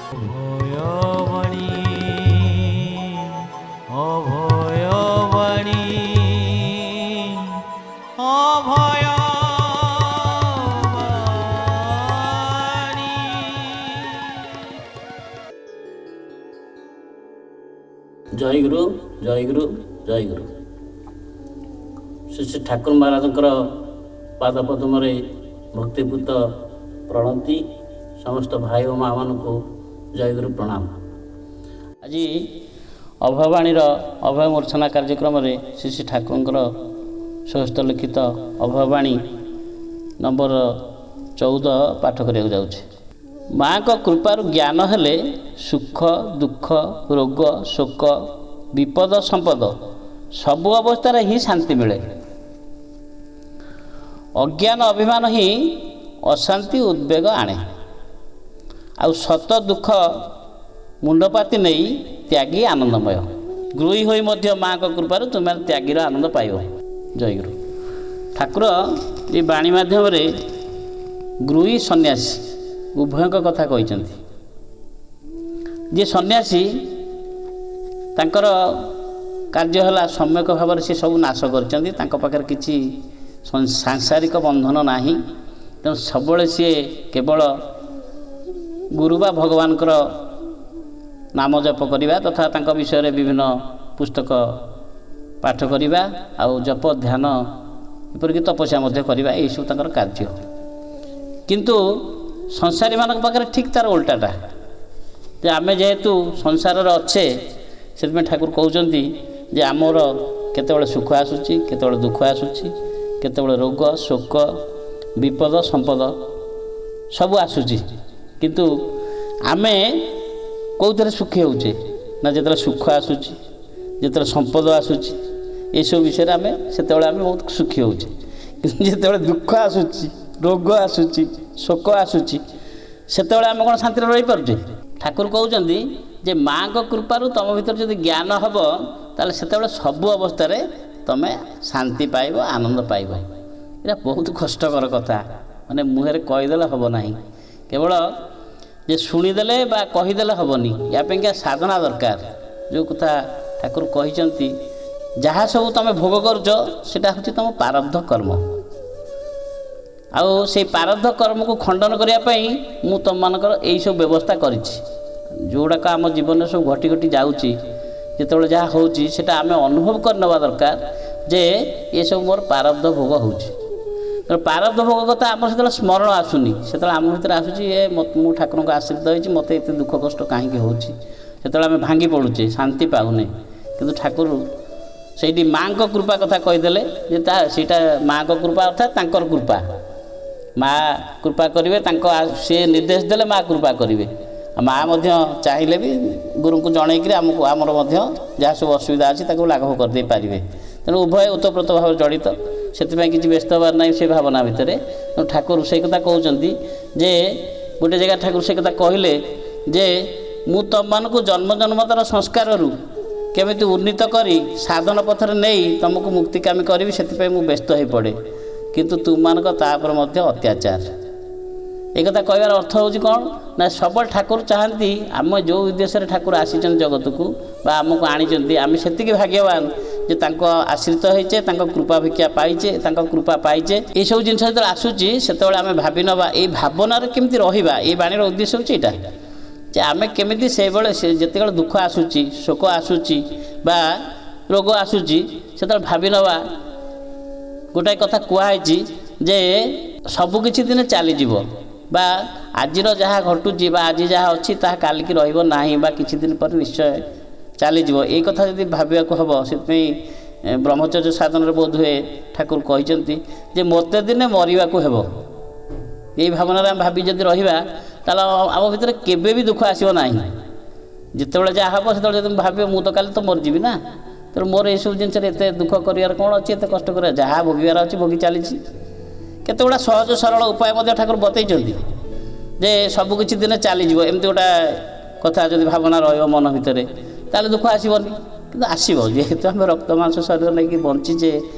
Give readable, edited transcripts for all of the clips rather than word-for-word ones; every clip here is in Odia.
অভয়বাণী অভয়বাণী অভয়বাণী। ଜୟ ଗୁରୁ ଜୟ ଗୁରୁ ଜୟ ଗୁରୁ। ଶ୍ରୀ ଶ୍ରୀ ଠାକୁର ମହାରାଜଙ୍କର ପାଦପଦ୍ମରେ ଭକ୍ତିପୂତ ପ୍ରଣତି। ସମସ୍ତ ଭାଇ ଓ ମା'ମାନଙ୍କୁ ଜୟଗୁରୁ ପ୍ରଣାମ। ଆଜି ଅଭୟବାଣୀର ଅଭୟ ମୂର୍ଚ୍ଛନା କାର୍ଯ୍ୟକ୍ରମରେ ଶ୍ରୀ ଶ୍ରୀ ଠାକୁରଙ୍କର ସ୍ୱହସ୍ତ ଲିଖିତ ଅଭୟବାଣୀ ନମ୍ବର 14 ପାଠ କରିବାକୁ ଯାଉଛି। ମା'ଙ୍କ କୃପାରୁ ଜ୍ଞାନ ହେଲେ ସୁଖ ଦୁଃଖ ରୋଗ ଶୋକ ବିପଦ ସମ୍ପଦ ସବୁ ଅବସ୍ଥାରେ ହିଁ ଶାନ୍ତି ମିଳେ। ଅଜ୍ଞାନ ଅଭିମାନ ହିଁ ଅଶାନ୍ତି ଉଦ୍ବେଗ ଆଣେ। ଆଉ ସତ ଦୁଃଖ ମୁଣ୍ଡପାତି ନେଇ ତ୍ୟାଗୀ ଆନନ୍ଦମୟ। ଗୃହୀ ହୋଇ ମଧ୍ୟ ମା'ଙ୍କ କୃପାରୁ ତୁମେ ତ୍ୟାଗୀର ଆନନ୍ଦ ପାଇବ। ଜୟଗୁରୁ। ଠାକୁର ଏ ବାଣୀ ମାଧ୍ୟମରେ ଗୃହୀ ସନ୍ନ୍ୟାସୀ ଉଭୟଙ୍କ କଥା କହିଛନ୍ତି। ଯିଏ ସନ୍ନ୍ୟାସୀ ତାଙ୍କର କାର୍ଯ୍ୟ ହେଲା ସମ୍ୟକ ଭାବରେ ସେ ସବୁ ନାଶ କରିଛନ୍ତି। ତାଙ୍କ ପାଖରେ କିଛି ସାଂସାରିକ ବନ୍ଧନ ନାହିଁ। ତେଣୁ ସବୁବେଳେ ସିଏ କେବଳ ଗୁରୁ ବା ଭଗବାନଙ୍କର ନାମ ଜପ କରିବା ତଥା ତାଙ୍କ ବିଷୟରେ ବିଭିନ୍ନ ପୁସ୍ତକ ପାଠ କରିବା ଆଉ ଜପ ଧ୍ୟାନ ଏପରିକି ତପସ୍ୟା ମଧ୍ୟ କରିବା, ଏହିସବୁ ତାଙ୍କର କାର୍ଯ୍ୟ। କିନ୍ତୁ ସଂସାରୀମାନଙ୍କ ପାଖରେ ଠିକ୍ ତାର ଓଲଟାଟା, ଯେ ଆମେ ଯେହେତୁ ସଂସାରରେ ଅଛେ ସେଥିପାଇଁ ଠାକୁର କହୁଛନ୍ତି ଯେ ଆମର କେତେବେଳେ ସୁଖ ଆସୁଛି, କେତେବେଳେ ଦୁଃଖ ଆସୁଛି, କେତେବେଳେ ରୋଗ ଶୋକ ବିପଦ ସମ୍ପଦ ସବୁ ଆସୁଛି। କିନ୍ତୁ ଆମେ କେଉଁଥିରେ ସୁଖୀ ହେଉଛେ ନା ଯେତେବେଳେ ସୁଖ ଆସୁଛି, ଯେତେବେଳେ ସମ୍ପଦ ଆସୁଛି, ଏସବୁ ବିଷୟରେ ଆମେ ସେତେବେଳେ ଆମେ ବହୁତ ସୁଖୀ ହେଉଛେ। କିନ୍ତୁ ଯେତେବେଳେ ଦୁଃଖ ଆସୁଛି, ରୋଗ ଆସୁଛି, ଶୋକ ଆସୁଛି, ସେତେବେଳେ ଆମେ କ'ଣ ଶାନ୍ତିରେ ରହିପାରୁଛେ? ଠାକୁର କହୁଛନ୍ତି ଯେ ମା'ଙ୍କ କୃପାରୁ ତୁମ ଭିତରେ ଯଦି ଜ୍ଞାନ ହେବ ତାହେଲେ ସେତେବେଳେ ସବୁ ଅବସ୍ଥାରେ ତୁମେ ଶାନ୍ତି ପାଇବ, ଆନନ୍ଦ ପାଇବ। ଏଇଟା ବହୁତ କଷ୍ଟକର କଥା, ମାନେ ମୁହଁରେ କହିଦେଲେ ହେବ ନାହିଁ। କେବଳ ଯେ ଶୁଣିଦେଲେ ବା କହିଦେଲେ ହେବନି, ୟା ପାଇଁକା ସାଧନା ଦରକାର। ଯେଉଁ କଥା ଠାକୁର କହିଛନ୍ତି, ଯାହା ସବୁ ତୁମେ ଭୋଗ କରୁଛ ସେଇଟା ହେଉଛି ତୁମ ପ୍ରାରବ୍ଧ କର୍ମ। ଆଉ ସେଇ ପ୍ରାରବ୍ଧ କର୍ମକୁ ଖଣ୍ଡନ କରିବା ପାଇଁ ମୁଁ ତୁମମାନଙ୍କର ଏଇସବୁ ବ୍ୟବସ୍ଥା କରିଛି। ଯେଉଁଗୁଡ଼ାକ ଆମ ଜୀବନରେ ସବୁ ଘଟି ଘଟି ଯାଉଛି, ଯେତେବେଳେ ଯାହା ହେଉଛି ସେଇଟା ଆମେ ଅନୁଭବ କରିନେବା ଦରକାର ଯେ ଏସବୁ ମୋର ପ୍ରାରବ୍ଧ ଭୋଗ ହେଉଛି। ତେଣୁ ପ୍ରାରବ୍ଧ ଭୋଗ କଥା ଆମର ସେତେବେଳେ ସ୍ମରଣ ଆସୁନି, ସେତେବେଳେ ଆମ ଭିତରେ ଆସୁଛି ମୁଁ ଠାକୁରଙ୍କ ଆଶ୍ରିତ ହେଇଛି, ମୋତେ ଏତେ ଦୁଃଖ କଷ୍ଟ କାହିଁକି ହେଉଛି। ସେତେବେଳେ ଆମେ ଭାଙ୍ଗି ପଡ଼ୁଛେ, ଶାନ୍ତି ପାଉନେ। କିନ୍ତୁ ଠାକୁର ସେଇଠି ମା'ଙ୍କ କୃପା କଥା କହିଦେଲେ ଯେ ସେଇଟା ମା'ଙ୍କ କୃପା ଅର୍ଥାତ୍ ତାଙ୍କର କୃପା। ମା' କୃପା କରିବେ, ସିଏ ନିର୍ଦ୍ଦେଶ ଦେଲେ ମା' କୃପା କରିବେ। ମା' ମଧ୍ୟ ଚାହିଁଲେ ବି ଗୁରୁଙ୍କୁ ଜଣେଇକରି ଆମର ମଧ୍ୟ ଯାହା ସବୁ ଅସୁବିଧା ଅଛି ତାକୁ ଲାଘବ କରିଦେଇ ପାରିବେ। ତେଣୁ ଉଭୟ ଓତପ୍ରୋତ ଭାବରେ ଜଡ଼ିତ, ସେଥିପାଇଁ କିଛି ବ୍ୟସ୍ତ ହେବାର ନାହିଁ ସେ ଭାବନା ଭିତରେ। ତେଣୁ ଠାକୁର ସେଇ କଥା କହୁଛନ୍ତି ଯେ ଗୋଟେ ଜାଗା ଠାକୁର ସେ କଥା କହିଲେ ଯେ ମୁଁ ତୁମମାନଙ୍କୁ ଜନ୍ମ ଜନ୍ମତର ସଂସ୍କାରରୁ କେମିତି ଉନ୍ନୀତ କରି ସାଧନ ପଥରେ ନେଇ ତୁମକୁ ମୁକ୍ତିକାମୀ କରିବି, ସେଥିପାଇଁ ମୁଁ ବ୍ୟସ୍ତ ହୋଇପଡ଼େ। କିନ୍ତୁ ତୁମମାନଙ୍କ ତାପରେ ମଧ୍ୟ ଅତ୍ୟାଚାର। ଏ କଥା କହିବାର ଅର୍ଥ ହେଉଛି କ'ଣ ନା ସବୁବେଳେ ଠାକୁର ଚାହାନ୍ତି ଆମେ ଯେଉଁ ଉଦ୍ଦେଶ୍ୟରେ ଠାକୁର ଆସିଛନ୍ତି ଜଗତକୁ ବା ଆମକୁ ଆଣିଛନ୍ତି, ଆମେ ସେତିକି ଭାଗ୍ୟବାନ ଯେ ତାଙ୍କ ଆଶ୍ରିତ ହେଇଛେ, ତାଙ୍କ କୃପା ଭିକ୍ଷା ପାଇଛେ, ତାଙ୍କ କୃପା ପାଇଛେ। ଏଇସବୁ ଜିନିଷ ଯେତେବେଳେ ଆସୁଛି ସେତେବେଳେ ଆମେ ଭାବି ନେବା ଏଇ ଭାବନାରେ କେମିତି ରହିବା। ଏଇ ବାଣୀର ଉଦ୍ଦେଶ୍ୟ ହେଉଛି ଏଇଟା ଯେ ଆମେ କେମିତି ସେଇବେଳେ ଯେତେବେଳେ ଦୁଃଖ ଆସୁଛି, ଶୋକ ଆସୁଛି ବା ରୋଗ ଆସୁଛି, ସେତେବେଳେ ଭାବି ନେବା ଗୋଟାଏ କଥା କୁହାହେଇଛି ଯେ ସବୁକିଛି ଦିନେ ଚାଲିଯିବ ବା ଆଜିର ଯାହା ଘଟୁଛି ବା ଆଜି ଯାହା ଅଛି ତାହା କାଲିକି ରହିବ ନାହିଁ ବା କିଛି ଦିନ ପରେ ନିଶ୍ଚୟ ଚାଲିଯିବ। ଏଇ କଥା ଯଦି ଭାବିବାକୁ ହେବ, ସେଥିପାଇଁ ବ୍ରହ୍ମଚର୍ଯ୍ୟ ସାଧନରେ ବୋଧହୁଏ ଠାକୁର କହିଛନ୍ତି ଯେ ମୋତେ ଦିନେ ମରିବାକୁ ହେବ। ଏଇ ଭାବନାରେ ଆମେ ଭାବି ଯଦି ରହିବା ତାହେଲେ ଆମ ଭିତରେ କେବେ ବି ଦୁଃଖ ଆସିବ ନାହିଁ। ଯେତେବେଳେ ଯାହା ହେବ ସେତେବେଳେ ଯଦି ଭାବିବ ମୁଁ ତ କାଲି ତ ମରିଯିବି ନା, ତେଣୁ ମୋର ଏଇସବୁ ଜିନିଷରେ ଏତେ ଦୁଃଖ କରିବାର କ'ଣ ଅଛି, ଏତେ କଷ୍ଟ କରିବା, ଯାହା ଭୋଗିବାର ଅଛି ଭୋଗି ଚାଲିଛି। କେତେଗୁଡ଼ା ସହଜ ସରଳ ଉପାୟ ମଧ୍ୟ ଠାକୁର ବତେଇଛନ୍ତି ଯେ ସବୁକିଛି ଦିନେ ଚାଲିଯିବ। ଏମିତି ଗୋଟା କଥା ଯଦି ଭାବନା ରହିବ ମନ ଭିତରେ ତାହେଲେ ଦୁଃଖ ଆସିବନି। କିନ୍ତୁ ଆସିବ, ଯେହେତୁ ଆମେ ରକ୍ତ ମାଂସ ଶରୀର ନେଇକି ବଞ୍ଚିଛେ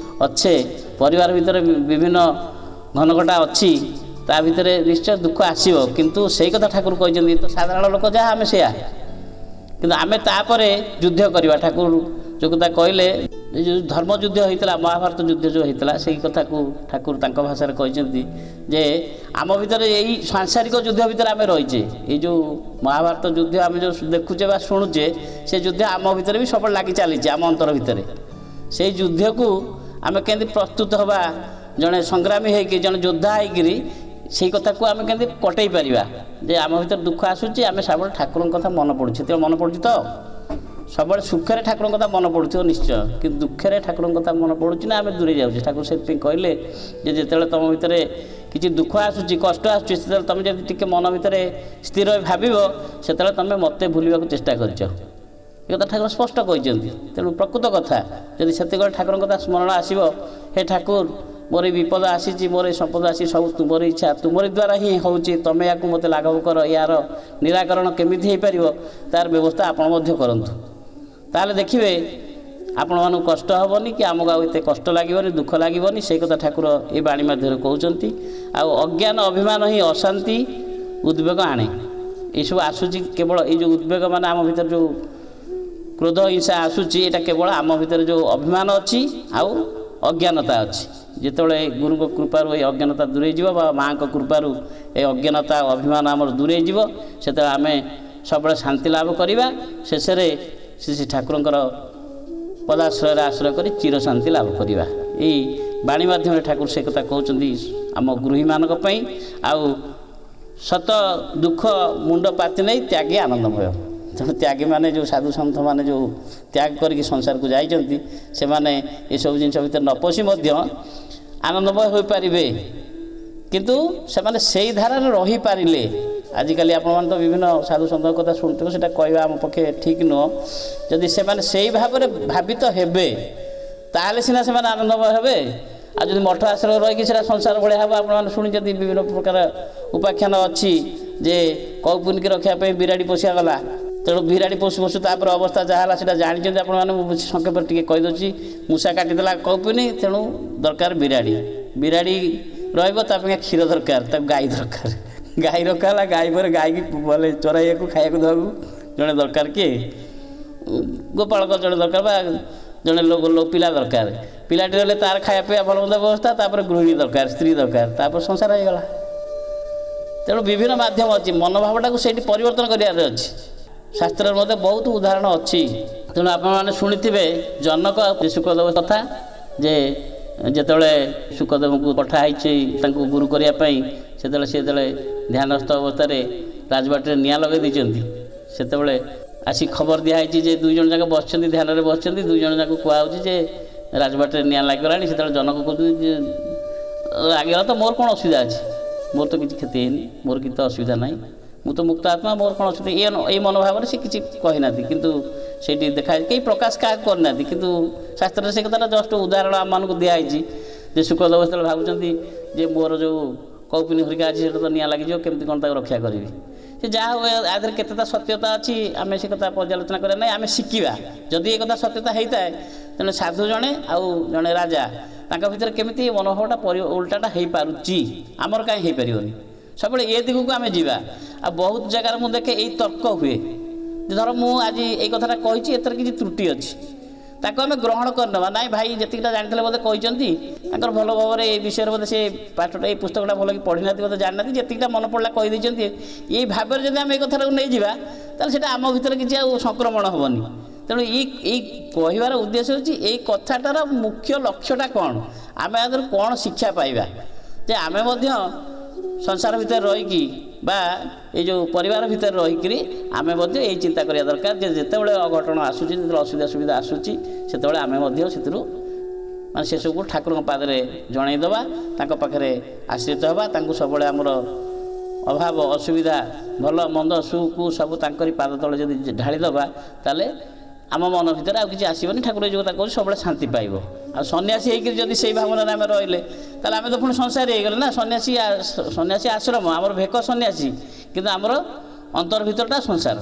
ଅଛେ, ପରିବାର ଭିତରେ ବିଭିନ୍ନ ଘନଘଟା ଅଛି, ତା ଭିତରେ ନିଶ୍ଚୟ ଦୁଃଖ ଆସିବ, କିନ୍ତୁ ସେଇ କଥା ଠାକୁର କହିଛନ୍ତି ତ ସାଧାରଣ ଲୋକ ଯାହା ଆମେ ସେୟା, କିନ୍ତୁ ଆମେ ତାପରେ ଯୁଦ୍ଧ କରିବା। ଠାକୁର ଯେଉଁ କଥା କହିଲେ ଯେଉଁ ଧର୍ମ ଯୁଦ୍ଧ ହୋଇଥିଲା, ମହାଭାରତ ଯୁଦ୍ଧ ଯେଉଁ ହୋଇଥିଲା ସେଇ କଥାକୁ ଠାକୁର ତାଙ୍କ ଭାଷାରେ କହିଛନ୍ତି ଯେ ଆମ ଭିତରେ ଏଇ ସାଂସାରିକ ଯୁଦ୍ଧ ଭିତରେ ଆମେ ରହିଛେ। ଏଇ ଯେଉଁ ମହାଭାରତ ଯୁଦ୍ଧ ଆମେ ଯେଉଁ ଦେଖୁଛେ ବା ଶୁଣୁଛେ ସେ ଯୁଦ୍ଧ ଆମ ଭିତରେ ବି ସବୁବେଳେ ଲାଗି ଚାଲିଛି, ଆମ ଅନ୍ତର ଭିତରେ। ସେଇ ଯୁଦ୍ଧକୁ ଆମେ କେମିତି ପ୍ରସ୍ତୁତ ହେବା, ଜଣେ ସଂଗ୍ରାମୀ ହେଇକି ଜଣେ ଯୋଦ୍ଧା ହେଇକିରି ସେଇ କଥାକୁ ଆମେ କେମିତି କଟେଇ ପାରିବା। ଯେ ଆମ ଭିତରେ ଦୁଃଖ ଆସୁଛି, ଆମେ ସବୁବେଳେ ଠାକୁରଙ୍କ କଥା ମନେ ପଡ଼ୁଛି, ସେତେବେଳେ ମନେ ପଡ଼ୁଛି ତ ସବୁବେଳେ ସୁଖରେ ଠାକୁରଙ୍କ କଥା ମନେ ପଡ଼ୁଥିବ ନିଶ୍ଚୟ, କିନ୍ତୁ ଦୁଃଖରେ ଠାକୁରଙ୍କ କଥା ମନେ ପଡ଼ୁଛି ନା ଆମେ ଦୂରେଇ ଯାଉଛେ। ଠାକୁର ସେଥିପାଇଁ କହିଲେ ଯେ ଯେତେବେଳେ ତୁମ ଭିତରେ କିଛି ଦୁଃଖ ଆସୁଛି, କଷ୍ଟ ଆସୁଛି, ସେତେବେଳେ ତୁମେ ଯଦି ଟିକେ ମନ ଭିତରେ ସ୍ଥିର ହୋଇ ଭାବିବ, ସେତେବେଳେ ତୁମେ ମୋତେ ଭୁଲିବାକୁ ଚେଷ୍ଟା କରିଛ। ଏ କଥା ଠାକୁର ସ୍ପଷ୍ଟ କହିଛନ୍ତି। ତେଣୁ ପ୍ରକୃତ କଥା ଯଦି ସେତେବେଳେ ଠାକୁରଙ୍କ କଥା ସ୍ମରଣ ଆସିବ, ହେ ଠାକୁର ମୋର ଏ ବିପଦ ଆସିଛି, ମୋର ଏ ସମ୍ପଦ ଆସିଛି, ସବୁ ତୁମର ଇଚ୍ଛା, ତୁମରି ଦ୍ୱାରା ହିଁ ହେଉଛି, ତୁମେ ୟାକୁ ମୋତେ ଲାଘବ କର, ୟାର ନିରାକରଣ କେମିତି ହୋଇପାରିବ ତାର ବ୍ୟବସ୍ଥା ଆପଣ ମଧ୍ୟ କରନ୍ତୁ। ତାହେଲେ ଦେଖିବେ ଆପଣମାନଙ୍କୁ କଷ୍ଟ ହେବନି କି ଆମକୁ ଆଉ ଏତେ କଷ୍ଟ ଲାଗିବନି, ଦୁଃଖ ଲାଗିବନି। ସେଇ କଥା ଠାକୁର ଏ ବାଣୀ ମାଧ୍ୟମରେ କହୁଛନ୍ତି। ଆଉ ଅଜ୍ଞାନ ଅଭିମାନ ହିଁ ଅଶାନ୍ତି ଉଦ୍ବେଗ ଆଣେ। ଏଇସବୁ ଆସୁଛି କେବଳ ଏଇ ଯେଉଁ ଉଦ୍ବେଗ ମାନେ ଆମ ଭିତରେ ଯେଉଁ କ୍ରୋଧ ହିଂସା ଆସୁଛି, ଏଇଟା କେବଳ ଆମ ଭିତରେ ଯେଉଁ ଅଭିମାନ ଅଛି ଆଉ ଅଜ୍ଞାନତା ଅଛି। ଯେତେବେଳେ ଗୁରୁଙ୍କ କୃପାରୁ ଏ ଅଜ୍ଞାନତା ଦୂରେଇ ଯିବ ବା ମାଆଙ୍କ କୃପାରୁ ଏ ଅଜ୍ଞାନତା ଅଭିମାନ ଆମର ଦୂରେଇ ଯିବ, ସେତେବେଳେ ଆମେ ସବୁବେଳେ ଶାନ୍ତି ଲାଭ କରିବା। ଶେଷରେ ଶ୍ରୀ ଠାକୁରଙ୍କର ପଦାଶ୍ରୟରେ ଆଶ୍ରୟ କରି ଚିରଶାନ୍ତି ଲାଭ କରିବା। ଏଇ ବାଣୀ ମାଧ୍ୟମରେ ଠାକୁର ସେ କଥା କହୁଛନ୍ତି ଆମ ଗୃହୀମାନଙ୍କ ପାଇଁ। ଆଉ ସତ ଦୁଃଖ ମୁଣ୍ଡ ପାତି ନେଇ ତ୍ୟାଗୀ ଆନନ୍ଦମୟ। ତେଣୁ ତ୍ୟାଗୀମାନେ ଯେଉଁ ସାଧୁ ସନ୍ଥମାନେ ଯେଉଁ ତ୍ୟାଗ କରିକି ସଂସାରକୁ ଯାଇଛନ୍ତି, ସେମାନେ ଏସବୁ ଜିନିଷ ଭିତରେ ନ ପଶି ମଧ୍ୟ ଆନନ୍ଦମୟ ହୋଇପାରିବେ, କିନ୍ତୁ ସେମାନେ ସେଇ ଧାରାରେ ରହିପାରିଲେ। ଆଜିକାଲି ଆପଣମାନେ ତ ବିଭିନ୍ନ ସାଧୁ ସନ୍ଥଙ୍କ କଥା ଶୁଣୁଥିବେ, ସେଇଟା କହିବା ଆମ ପକ୍ଷେ ଠିକ୍ ନୁହଁ। ଯଦି ସେମାନେ ସେଇ ଭାବରେ ଭାବିତ ହେବେ ତାହେଲେ ସିନା ସେମାନେ ଆନନ୍ଦମୟ ହେବେ। ଆଉ ଯଦି ମଠ ଆଶ୍ରୟ ରହିକି ସେଇଟା ସଂସାର ଭଳିଆ ହେବ, ଆପଣମାନେ ଶୁଣିଛନ୍ତି ବିଭିନ୍ନ ପ୍ରକାର ଉପାଖ୍ୟାନ ଅଛି ଯେ କୌପୁନୀକି ରଖିବା ପାଇଁ ବିରାଡ଼ି ପୋଷିଆଗଲା, ତେଣୁ ବିରାଡ଼ି ପଶୁ ପଶୁ ତାପରେ ଅବସ୍ଥା ଯାହା ହେଲା ସେଇଟା ଜାଣିଛନ୍ତି ଆପଣମାନେ। ମୁଁ ସଂକ୍ଷେପରେ ଟିକେ କହିଦେଉଛି। ମୂଷା କାଟିଦେଲା କୌପୁନୀ, ତେଣୁ ଦରକାର ବିରାଡ଼ି। ବିରାଡ଼ି ରହିବ, ତା ପାଇଁ କ୍ଷୀର ଦରକାର, ତାକୁ ଗାଈ ଦରକାର। ଗାଈ ରଖା ହେଲା, ଗାଈ ପରେ ଗାଈକି ଭଲ ଚରାଇବାକୁ ଖାଇବାକୁ ଦେବାକୁ ଜଣେ ଦରକାର, କିଏ ଗୋପାଳକ ଜଣେ ଦରକାର ବା ଜଣେ ପିଲା ଦରକାର। ପିଲାଟି ରହିଲେ ତାର ଖାଇବା ପିଇବା ଭଲ ମନ୍ଦ ବ୍ୟବସ୍ଥା, ତାପରେ ଗୃହିଣୀ ଦରକାର, ସ୍ତ୍ରୀ ଦରକାର, ତାପରେ ସଂସାର ହେଇଗଲା। ତେଣୁ ବିଭିନ୍ନ ମାଧ୍ୟମ ଅଛି, ମନୋଭାବଟାକୁ ସେଇଠି ପରିବର୍ତ୍ତନ କରିବାର ଅଛି। ଶାସ୍ତ୍ରରେ ମଧ୍ୟ ବହୁତ ଉଦାହରଣ ଅଛି। ତେଣୁ ଆପଣମାନେ ଶୁଣିଥିବେ ଜନକ ଆଉ ଶୁକଦେବ କଥା, ଯେ ଯେତେବେଳେ ଶୁକଦେବଙ୍କୁ ପଠା ହେଇଛି ତାଙ୍କୁ ଗୁରୁ କରିବା ପାଇଁ, ସେତେବେଳେ ସେ ଯେତେବେଳେ ଧ୍ୟାନସ୍ଥ ଅବସ୍ଥାରେ ରାଜବାଟୀରେ ନିଆଁ ଲଗାଇ ଦେଇଛନ୍ତି, ସେତେବେଳେ ଆସି ଖବର ଦିଆହେଇଛି ଯେ ଦୁଇ ଜଣ ଯାକ ବସିଛନ୍ତି, ଧ୍ୟାନରେ ବସିଛନ୍ତି, ଦୁଇ ଜଣ ଯାକ କୁହାହେଉଛି ଯେ ରାଜବାଟୀରେ ନିଆଁ ଲାଗିଗଲାଣି। ସେତେବେଳେ ଜନକ କହୁଛନ୍ତି ଯେ ଲାଗିଗଲା ତ ମୋର କ'ଣ ଅସୁବିଧା ଅଛି, ମୋର ତ କିଛି କ୍ଷତି ହେଇନି, ମୋର କିଛି ତ ଅସୁବିଧା ନାହିଁ, ମୁଁ ତ ମୁକ୍ତ ଆତ୍ମା, ମୋର କ'ଣ ଅସୁବିଧା। ଏଇ ମନୋଭାବରେ ସେ କିଛି କହିନାହାନ୍ତି, କିନ୍ତୁ ସେଇଠି ଦେଖା କେହି ପ୍ରକାଶ କାହାକୁ କରିନାହାନ୍ତି। କିନ୍ତୁ ଶାସ୍ତ୍ରରେ ସେ କଥାଟା ଜଷ୍ଟ ଉଦାହରଣ ଆମମାନଙ୍କୁ ଦିଆହେଇଛି ଯେ ଶୁକଦେବ ଯେତେବେଳେ ଭାବୁଛନ୍ତି ଯେ ମୋର ଯେଉଁ କୌପୁନୀ ହରିକା ଅଛି ସେଇଟା ତ ନିଆଁ ଲାଗିଯିବ, କେମିତି କ'ଣ ତାକୁ ରକ୍ଷା କରିବି। ସେ ଯାହା ହୁଏ ଆ ଦେହରେ କେତେଟା ସତ୍ୟତା ଅଛି ଆମେ ସେ କଥା ପର୍ଯ୍ୟାଲୋଚନା କରିବା ନାହିଁ, ଆମେ ଶିଖିବା। ଯଦି ଏ କଥା ସତ୍ୟତା ହେଇଥାଏ, ତେଣୁ ସାଧୁ ଜଣେ ଆଉ ଜଣେ ରାଜା, ତାଙ୍କ ଭିତରେ କେମିତି ଏ ମନୋଭାବଟା ଓଲଟାଟା ହେଇପାରୁଛି, ଆମର କାହିଁ ହେଇପାରିବନି। ସବୁବେଳେ ଏ ଦିଗକୁ ଆମେ ଯିବା। ଆଉ ବହୁତ ଜାଗାରେ ମୁଁ ଦେଖେ ଏଇ ତର୍କ ହୁଏ ଯେ ଧର ମୁଁ ଆଜି ଏଇ କଥାଟା କହିଛି, ଏଥିରେ କିଛି ତ୍ରୁଟି ଅଛି, ତାକୁ ଆମେ ଗ୍ରହଣ କରିନେବା। ନାଇଁ ଭାଇ ଯେତିକିଟା ଜାଣିଥିଲେ ବୋଧେ କହିଛନ୍ତି, ତାଙ୍କର ଭଲ ଭାବରେ ଏ ବିଷୟରେ ବୋଧେ ସେ ପାଠଟା ଏଇ ପୁସ୍ତକଟା ଭଲକି ପଢ଼ିନାହାନ୍ତି, ବୋଧେ ଜାଣିନାହାନ୍ତି, ଯେତିକିଟା ମନେ ପଡ଼ିଲା କହିଦେଇଛନ୍ତି। ଏଇ ଭାବରେ ଯଦି ଆମେ ଏଇ କଥାଟାକୁ ନେଇଯିବା, ତାହେଲେ ସେଇଟା ଆମ ଭିତରେ କିଛି ଆଉ ସଂକ୍ରମଣ ହେବନି। ତେଣୁ ଏଇ କହିବାର ଉଦ୍ଦେଶ୍ୟ ହେଉଛି ଏଇ କଥାଟାର ମୁଖ୍ୟ ଲକ୍ଷ୍ୟଟା କ'ଣ, ଆମେ ଆଦେହରୁ କ'ଣ ଶିକ୍ଷା ପାଇବା, ଯେ ଆମେ ମଧ୍ୟ ସଂସାର ଭିତରେ ରହିକି ବା ଏଇ ଯେଉଁ ପରିବାର ଭିତରେ ରହିକରି ଆମେ ମଧ୍ୟ ଏଇ ଚିନ୍ତା କରିବା ଦରକାର ଯେ ଯେତେବେଳେ ଅଘଟଣ ଆସୁଛି, ଯେତେବେଳେ ଅସୁବିଧା ସୁବିଧା ଆସୁଛି, ସେତେବେଳେ ଆମେ ମଧ୍ୟ ସେଥିରୁ ମାନେ ସେସବୁକୁ ଠାକୁରଙ୍କ ପାଦରେ ଜଣାଇଦେବା, ତାଙ୍କ ପାଖରେ ଆଶ୍ରିତ ହେବା, ତାଙ୍କୁ ସବୁବେଳେ ଆମର ଅଭାବ ଅସୁବିଧା ଭଲ ମନ୍ଦ ସୁକୁ ସବୁ ତାଙ୍କରି ପାଦ ତଳେ ଯଦି ଢାଳିଦେବା, ତାହେଲେ ଆମ ମନ ଭିତରେ ଆଉ କିଛି ଆସିବନି। ଠାକୁର ଯେଉଁ କଥା କହୁଛି ସବୁବେଳେ ଶାନ୍ତି ପାଇବ। ଆଉ ସନ୍ନ୍ୟାସୀ ହେଇକରି ଯଦି ସେଇ ଭାବନାରେ ଆମେ ରହିଲେ, ତାହେଲେ ଆମେ ତ ପୁଣି ସଂସାରୀ ହେଇଗଲେ ନା। ସନ୍ନ୍ୟାସୀ ଆଶ୍ରମ ଆମର ଭେକ ସନ୍ନ୍ୟାସୀ, କିନ୍ତୁ ଆମର ଅନ୍ତର ଭିତରଟା ସଂସାର।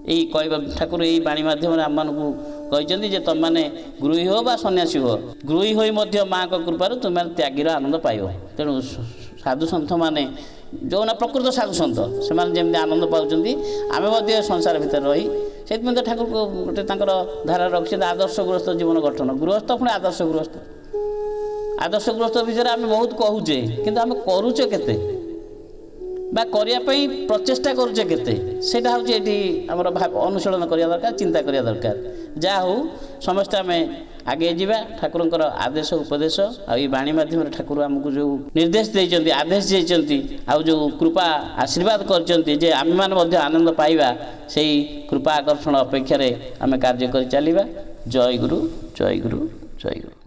ଏଇ କହିବା ଠାକୁର ଏଇ ବାଣୀ ମାଧ୍ୟମରେ ଆମମାନଙ୍କୁ କହିଛନ୍ତି ଯେ ତୁମମାନେ ଗୃହୀ ହୁଅ ବା ସନ୍ନ୍ୟାସୀ ହୁଅ, ଗୃହୀ ହୋଇ ମଧ୍ୟ ମାଆଙ୍କ କୃପାରୁ ତୁମେ ତ୍ୟାଗୀର ଆନନ୍ଦ ପାଇବ। ତେଣୁ ସାଧୁସନ୍ଥମାନେ ଯେଉଁମାନେ ପ୍ରକୃତ ସାଧୁସନ୍ଥ ସେମାନେ ଯେମିତି ଆନନ୍ଦ ପାଉଛନ୍ତି ଆମେ ମଧ୍ୟ ସଂସାର ଭିତରେ ରହି ସେଥିପାଇଁ ତ ଠାକୁର ଗୋଟେ ତାଙ୍କର ଧାରା ରଖିଛନ୍ତି ଆଦର୍ଶ ଗୃହସ୍ଥ ଜୀବନ ଗଠନ। ଗୃହସ୍ଥ ପୁଣି ଆଦର୍ଶ ଗୃହସ୍ଥ। ଆଦର୍ଶ ଗୃହସ୍ଥ ବିଷୟରେ ଆମେ ବହୁତ କହୁଛେ କିନ୍ତୁ ଆମେ କରୁଛେ କେତେ ବା କରିବା ପାଇଁ ପ୍ରଚେଷ୍ଟା କରୁଛେ କେତେ ସେଇଟା ହେଉଛି ଏଠି ଆମର ଅନୁଶୀଳନ କରିବା ଦରକାର, ଚିନ୍ତା କରିବା ଦରକାର। ଯାହା ହଉ ସମସ୍ତେ ଆମେ ଆଗେଇ ଯିବା। ଠାକୁରଙ୍କର ଆଦେଶ ଉପଦେଶ ଆଉ ଏଇ ବାଣୀ ମାଧ୍ୟମରେ ଠାକୁର ଆମକୁ ଯେଉଁ ନିର୍ଦ୍ଦେଶ ଦେଇଛନ୍ତି, ଆଦେଶ ଦେଇଛନ୍ତି, ଆଉ ଯେଉଁ କୃପା ଆଶୀର୍ବାଦ କରିଛନ୍ତି ଯେ ଆମେମାନେ ମଧ୍ୟ ଆନନ୍ଦ ପାଇବା, ସେଇ କୃପା ଆକର୍ଷଣ ଅପେକ୍ଷାରେ ଆମେ କାର୍ଯ୍ୟ କରି ଚାଲିବା। ଜୟ ଗୁରୁ, ଜୟ ଗୁରୁ, ଜୟ ଗୁରୁ।